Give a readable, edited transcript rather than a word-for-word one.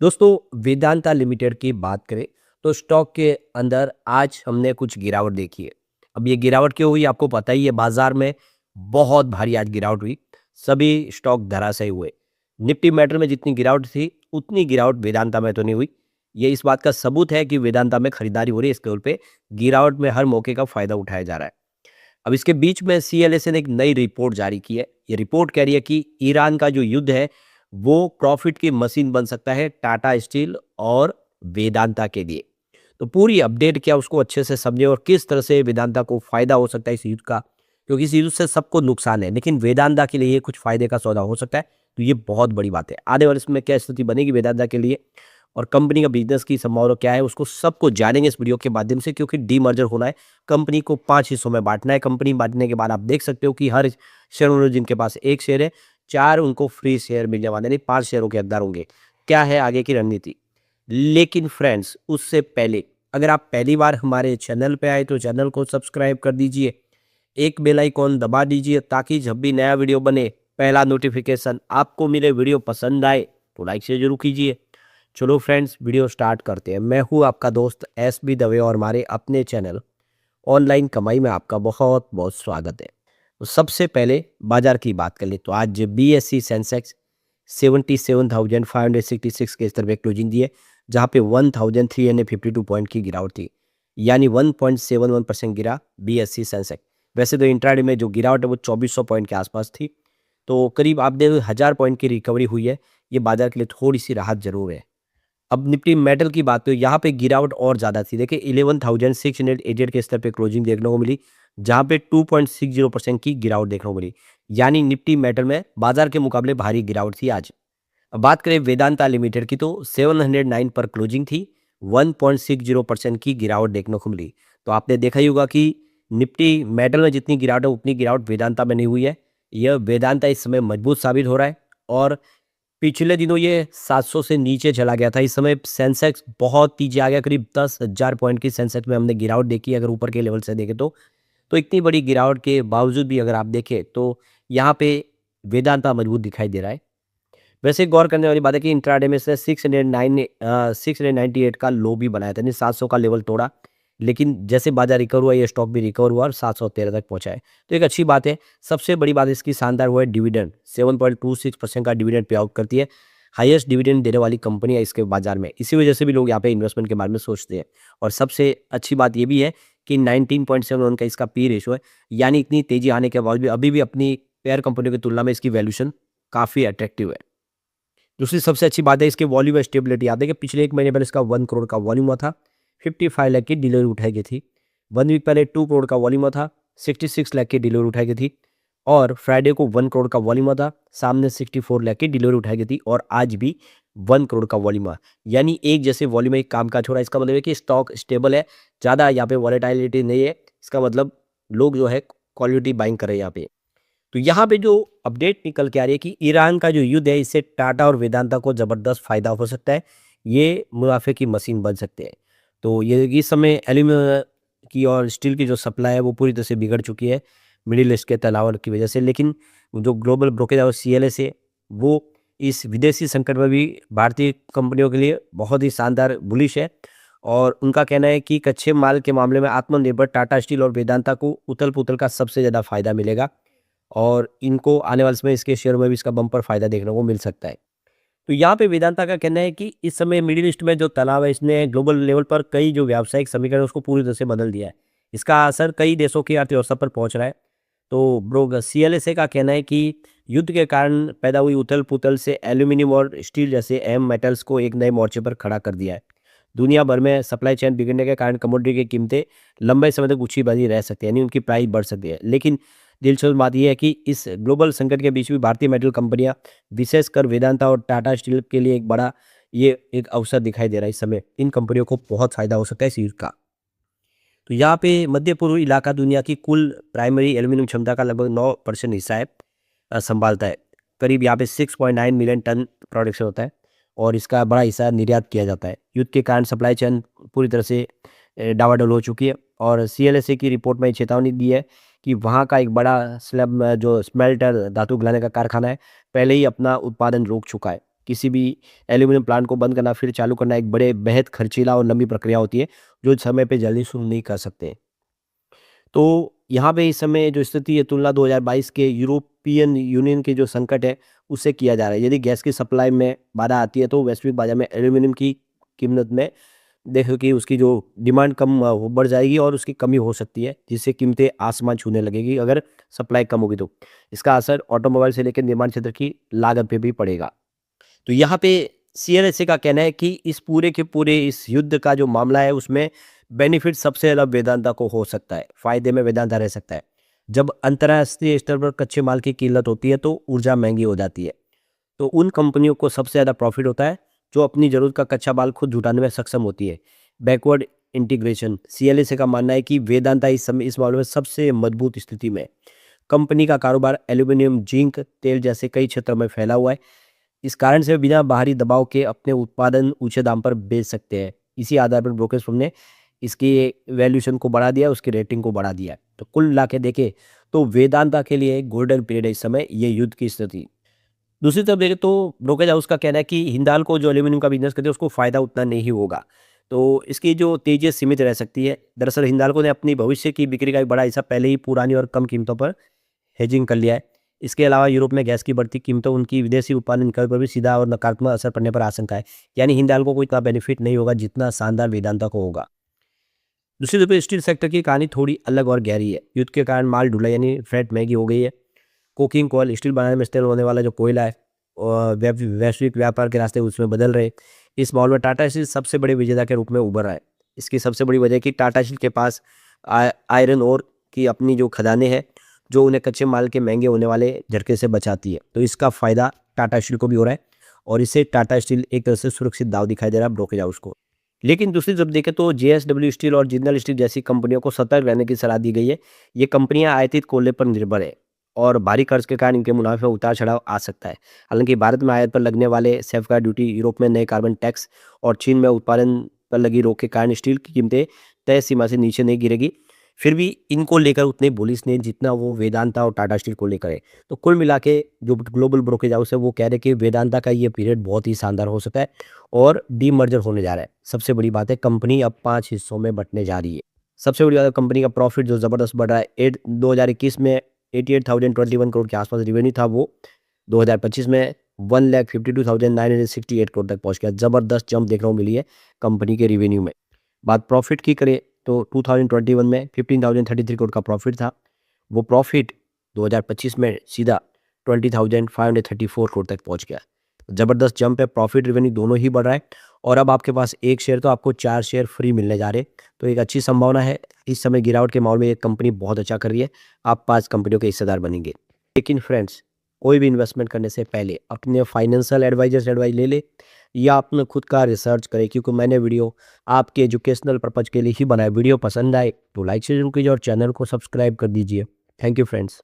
दोस्तों वेदांता लिमिटेड की बात करें तो स्टॉक के अंदर आज हमने कुछ गिरावट देखी है। अब ये गिरावट क्यों हुई आपको पता ही है। बाजार में बहुत भारी आज गिरावट हुई। सभी स्टॉक धराशायी हुए। निफ्टी मेटल में जितनी गिरावट थी उतनी गिरावट वेदांता में तो नहीं हुई। ये इस बात का सबूत है कि वेदांता में खरीदारी हो रही है। इसके पे गिरावट में हर मौके का फायदा उठाया जा रहा है। अब इसके बीच में सीएलएसए ने एक नई रिपोर्ट जारी की है। ये रिपोर्ट कह रही है कि ईरान का जो युद्ध है वो प्रॉफिट की मशीन बन सकता है टाटा स्टील और वेदांता के लिए। तो पूरी अपडेट क्या उसको अच्छे से समझे और किस तरह से वेदांता को फायदा हो सकता है इस युद्ध का, क्योंकि इस युद्ध से सबको नुकसान है लेकिन वेदांता के लिए ये कुछ फायदे का सौदा हो सकता है। तो ये बहुत बड़ी बात है। आने वाले समय क्या स्थिति बनेगी वेदांता के लिए और कंपनी का बिजनेस की संभावना क्या है उसको सबको जानेंगे इस वीडियो के माध्यम से, क्योंकि डीमर्जर होना है। कंपनी को 5 हिस्सों में बांटना है। कंपनी बांटने के बाद आप देख सकते हो कि हर शेयर होल्डर जिनके पास एक शेयर है 4 उनको फ्री शेयर मिलने वाले, नहीं 5 शेयरों के हकदार होंगे। क्या है आगे की रणनीति। लेकिन फ्रेंड्स उससे पहले अगर आप पहली बार हमारे चैनल पे आए तो चैनल को सब्सक्राइब कर दीजिए, एक बेल आइकॉन दबा दीजिए ताकि जब भी नया वीडियो बने पहला नोटिफिकेशन आपको मिले। वीडियो पसंद आए तो लाइक से जरूर कीजिए। चलो फ्रेंड्स वीडियो स्टार्ट करते हैं। मैं हूँ आपका दोस्त एस बी दवे और हमारे अपने चैनल ऑनलाइन कमाई में आपका बहुत बहुत स्वागत है। तो सबसे पहले बाजार की बात कर ले तो आज बीएससी सेंसेक्स 77,566 के स्तर पे क्लोजिंग दी है, जहाँ पे 1,352 पॉइंट की गिरावट थी, यानी 1.71% गिरा बीएससी सेंसेक्स। वैसे तो इंट्राडे में जो गिरावट है वो 2400 पॉइंट के आसपास थी, तो करीब आप देखो 1000 पॉइंट की रिकवरी हुई है। ये बाजार के लिए थोड़ी सी राहत जरूर है। अब निफ्टी मेटल की बात करें यहाँ पे गिरावट और ज़्यादा थी। देखिए 11,688 के स्तर पे क्लोजिंग देखने को मिली, जहाँ पे 2.60% की गिरावट देखने को मिली, यानी निफ्टी मेटल में बाजार के मुकाबले भारी गिरावट थी आज। अब बात करें वेदांता लिमिटेड की तो 709 पर क्लोजिंग थी, 1.60% की गिरावट देखने को मिली। तो आपने देखा ही होगा कि निफ्टी मेटल में जितनी गिरावट है उतनी गिरावट वेदांता में नहीं हुई है। यह वेदांता इस समय मजबूत साबित हो रहा है और पिछले दिनों ये 700 से नीचे चला गया था। इस समय सेंसेक्स बहुत नीचे आ गया, करीब 10,000 पॉइंट की सेंसेक्स में हमने गिरावट देखी। अगर ऊपर के लेवल से देखें तो इतनी बड़ी गिरावट के बावजूद भी अगर आप देखें तो यहाँ पे वेदांता मजबूत दिखाई दे रहा है। वैसे गौर करने वाली बात है कि इंट्राडे में से 698 का लो भी बनाया था, यानी 700 का लेवल तोड़ा, लेकिन जैसे बाजार रिकवर हुआ ये स्टॉक भी रिकवर हुआ और 713 तक पहुंचा है। तो एक अच्छी बात है। सबसे बड़ी बात इसकी शानदार वो है डिविडेंड, 7.26% का डिविडेंड पे आउट करती है। हाईएस्ट डिविडेंड देने वाली कंपनी है इसके बाजार में, इसी वजह से भी लोग यहाँ पे इन्वेस्टमेंट के बारे में सोचते हैं। और सबसे अच्छी बात ये भी है कि 19.71 का इसका पी रेशो है, यानी इतनी तेजी आने के बावजूद भी अभी भी अपनी पेयर कंपनियों की तुलना में इसकी वैल्यूएशन काफ़ी अट्रैक्टिव है। दूसरी सबसे अच्छी बात है इसके वॉल्यूम और स्टेबिलिटी। याद है कि पिछले एक महीने पहले इसका 1 करोड़ का वॉल्यूम हुआ था, 55 लाख की डिलीवरी उठाई गई थी। 1 वीक पहले 2 करोड़ का वॉल्यूम हुआ था, 66 लाख की डिलीवरी उठाई गई थी। और फ्राइडे को 1 करोड़ का वॉल्यूम हुआ था, सामने 64 लाख की डिलीवरी उठाई गई थी। और आज भी 1 करोड़ का वॉल्यूम हुआ, यानी एक जैसे वॉल्यूम में एक काम काज हो रहा है। इसका मतलब है कि स्टॉक स्टेबल है, ज़्यादा यहाँ पे वॉलेटाइलिटी नहीं है। इसका मतलब लोग जो है क्वालिटी बाइंग कर रहे हैं यहाँ पे। तो यहाँ पे जो अपडेट निकल के आ रही है कि ईरान का जो युद्ध है इससे टाटा और वेदांता को ज़बरदस्त फायदा हो सकता है। ये मुनाफे की मशीन बन सकते हैं। तो ये इस समय एल्यूमिनियम की और स्टील की जो सप्लाई है वो पूरी तरह से बिगड़ चुकी है मिडिल ईस्ट के तनाव की वजह से। लेकिन जो ग्लोबल ब्रोकेज और सीएलएस है वो इस विदेशी संकट में भी भारतीय कंपनियों के लिए बहुत ही शानदार बुलिश है। और उनका कहना है कि कच्चे माल के मामले में आत्मनिर्भर टाटा स्टील और वेदांता को उथल पुथल का सबसे ज़्यादा फायदा मिलेगा और इनको आने वाले समय इसके शेयर में भी इसका बम्पर फायदा देखने को मिल सकता है। तो यहाँ पे वेदांता का कहना है कि इस समय मिडिल ईस्ट में जो तनाव है इसने ग्लोबल लेवल पर कई जो व्यावसायिक समीकरण है उसको पूरी तरह से बदल दिया है। इसका असर कई देशों की अर्थव्यवस्था पर पहुंच रहा है। तो ब्रो सीएलएसए का कहना है कि युद्ध के कारण पैदा हुई उथल पुथल से एल्यूमिनियम और स्टील जैसे अहम मेटल्स को एक नए मोर्चे पर खड़ा कर दिया है। दुनिया भर में सप्लाई चेन बिगड़ने के कारण कमोडिटी की कीमतें लंबे समय तक ऊंची बनी रह सकती है, यानी उनकी प्राइस बढ़ सकती है। लेकिन दिलचस्प बात यह है कि इस ग्लोबल संकट के बीच भी भारतीय मेटल कंपनियां विशेषकर वेदांता और टाटा स्टील के लिए एक बड़ा ये एक अवसर दिखाई दे रहा है। इस समय इन कंपनियों को बहुत फायदा हो सकता है इस युद्ध का। तो यहाँ पे मध्य पूर्व इलाका दुनिया की कुल प्राइमरी एल्यूमिनियम क्षमता का लगभग 9% हिस्सा है, संभालता है। करीब यहाँ पे 6.9 मिलियन टन प्रोडक्शन होता है और इसका बड़ा हिस्सा निर्यात किया जाता है। युद्ध के कारण सप्लाई चेन पूरी तरह से डावाडोल हो चुकी है और सीएलएसए की रिपोर्ट में चेतावनी दी है कि वहाँ का एक बड़ा स्लैब जो स्मेल्टर धातु गलाने का कारखाना है पहले ही अपना उत्पादन रोक चुका है। किसी भी एल्यूमिनियम प्लांट को बंद करना फिर चालू करना एक बड़े बेहद खर्चीला और लंबी प्रक्रिया होती है, जो समय पे जल्दी शुरू नहीं कर सकते। तो यहाँ पे इस समय जो स्थिति है तुलना 2022 के यूरोपियन यूनियन के जो संकट है उससे किया जा रहा है। यदि गैस की सप्लाई में बाधा आती है तो वैश्विक बाजार में एल्यूमीनियम की कीमत में देखो कि उसकी जो डिमांड कम वो बढ़ जाएगी और उसकी कमी हो सकती है, जिससे कीमतें आसमान छूने लगेगी अगर सप्लाई कम होगी तो। इसका असर ऑटोमोबाइल से लेकर निर्माण क्षेत्र की लागत पे भी पड़ेगा। तो यहाँ पे सीएनएसए का कहना है कि इस पूरे के पूरे इस युद्ध का जो मामला है उसमें बेनिफिट सबसे ज़्यादा वेदांता को हो सकता है, फायदे में वेदांता रह सकता है। जब अंतर्राष्ट्रीय स्तर पर कच्चे माल की किल्लत होती है तो ऊर्जा महंगी हो जाती है, तो उन कंपनियों को सबसे ज़्यादा प्रॉफिट होता है जो अपनी ज़रूरत का कच्चा माल खुद जुटाने में सक्षम होती है। बैकवर्ड इंटीग्रेशन, सीएलएसए का मानना है कि वेदांता इस मामले में सबसे मजबूत स्थिति में। कंपनी का कारोबार एल्यूमिनियम, जिंक, तेल जैसे कई क्षेत्रों में फैला हुआ है। इस कारण से बिना बाहरी दबाव के अपने उत्पादन ऊंचे दाम पर बेच सकते हैं। इसी आधार पर ब्रोकर्स फर्म ने इसकी वैल्यूएशन को बढ़ा दिया, उसकी रेटिंग को बढ़ा दिया। तो कुल मिला के देखें तो वेदांता के लिए गोल्डन पीरियड है इस समय, ये युद्ध की स्थिति। दूसरी तरफ देखें तो ब्रोकरेज हाउस का कहना है कि हिंडाल्को जो एल्यूमिनियम का बिजनेस करते हैं उसको फायदा उतना नहीं होगा, तो इसकी जो तेजी सीमित रह सकती है। दरअसल हिंडाल्को ने अपनी भविष्य की बिक्री का एक बड़ा हिस्सा पहले ही पुरानी और कम कीमतों पर हेजिंग कर लिया है। इसके अलावा यूरोप में गैस की बढ़ती कीमतों उनकी विदेशी उत्पादन इकाई पर भी सीधा और नकारात्मक असर पड़ने पर आशंका है। यानी हिंडाल्को को इतना बेनिफिट नहीं होगा जितना शानदार वेदांता को होगा। दूसरी तरफ स्टील सेक्टर की कहानी थोड़ी अलग और गहरी है। युद्ध के कारण माल ढुलाई यानी फ्रेट महंगी हो गई है। कोकिंग कोयल, स्टील बनाने में इस्तेमाल होने वाला जो कोयला है और वैश्विक व्यापार के रास्ते उसमें बदल रहे। इस माहौल में टाटा स्टील सबसे बड़े विजेता के रूप में उभर रहा है। इसकी सबसे बड़ी वजह है कि टाटा स्टील के पास आयरन ओर की अपनी जो खदानें हैं जो उन्हें कच्चे माल के महंगे होने वाले झटके से बचाती है। तो इसका फायदा टाटा स्टील को भी हो रहा है और इससे टाटा स्टील एक तरह से सुरक्षित दाव दिखाई दे रहा है ब्रोकरेज हाउस को। लेकिन दूसरी तरफ देखें तो जेएसडब्ल्यू स्टील और जिंदल स्टील जैसी कंपनियों को सतर्क रहने की सलाह दी गई है। ये कंपनियां आयातित कोयले पर निर्भर है और भारी कर्ज के कारण इनके मुनाफे में उतार चढ़ाव आ सकता है। हालांकि भारत में आयात पर लगने वाले सेफगार्ड ड्यूटी, यूरोप में नए कार्बन टैक्स और चीन में उत्पादन पर लगी रोक के कारण स्टील की कीमतें तय सीमा से नीचे नहीं गिरेगी। फिर भी इनको लेकर उतने बुलिश नहीं जितना वो वेदांता और टाटा स्टील को लेकर है। तो कुल मिला के जो ग्लोबल ब्रोकरेज हाउस है वो कह रहे हैं कि वेदांता का ये पीरियड बहुत ही शानदार हो सकता है और डीमर्जर होने जा रहा है। सबसे बड़ी बात है कंपनी अब 5 हिस्सों में बंटने जा रही है। सबसे बड़ी बात है कंपनी का प्रॉफिट जो ज़बरदस्त बढ़ रहा है। 2021 में 88,021 करोड़ के आसपास रिवेन्यू था, वो 2025 में 1,52,968 करोड़ तक पहुंच गया। ज़बरदस्त जंप देखने को मिली है कंपनी के रिवेन्यू में। बात प्रॉफिट की करें तो 2021 में 15,033 करोड़ का प्रॉफिट था, वो प्रॉफिट 2025 में सीधा 20,534 करोड़ तक पहुंच गया। ज़बरदस्त जंप है, प्रॉफिट रिवेन्यू दोनों ही बढ़ रहा है और अब आपके पास एक शेयर तो आपको 4 शेयर फ्री मिलने जा रहे हैं। तो एक अच्छी संभावना है। इस समय गिरावट के माहौल में एक कंपनी बहुत अच्छा कर रही है, आप 5 कंपनियों के हिस्सेदार बनेंगे। लेकिन फ्रेंड्स, कोई भी इन्वेस्टमेंट करने से पहले अपने फाइनेंशियल एडवाइजर से एडवाइस ले ले या अपने खुद का रिसर्च करें, क्योंकि मैंने वीडियो आपके एजुकेशनल पर्पज़ के लिए ही बनाया। वीडियो पसंद आए तो लाइक से जरूर कीजिए और चैनल को सब्सक्राइब कर दीजिए। Thank you friends.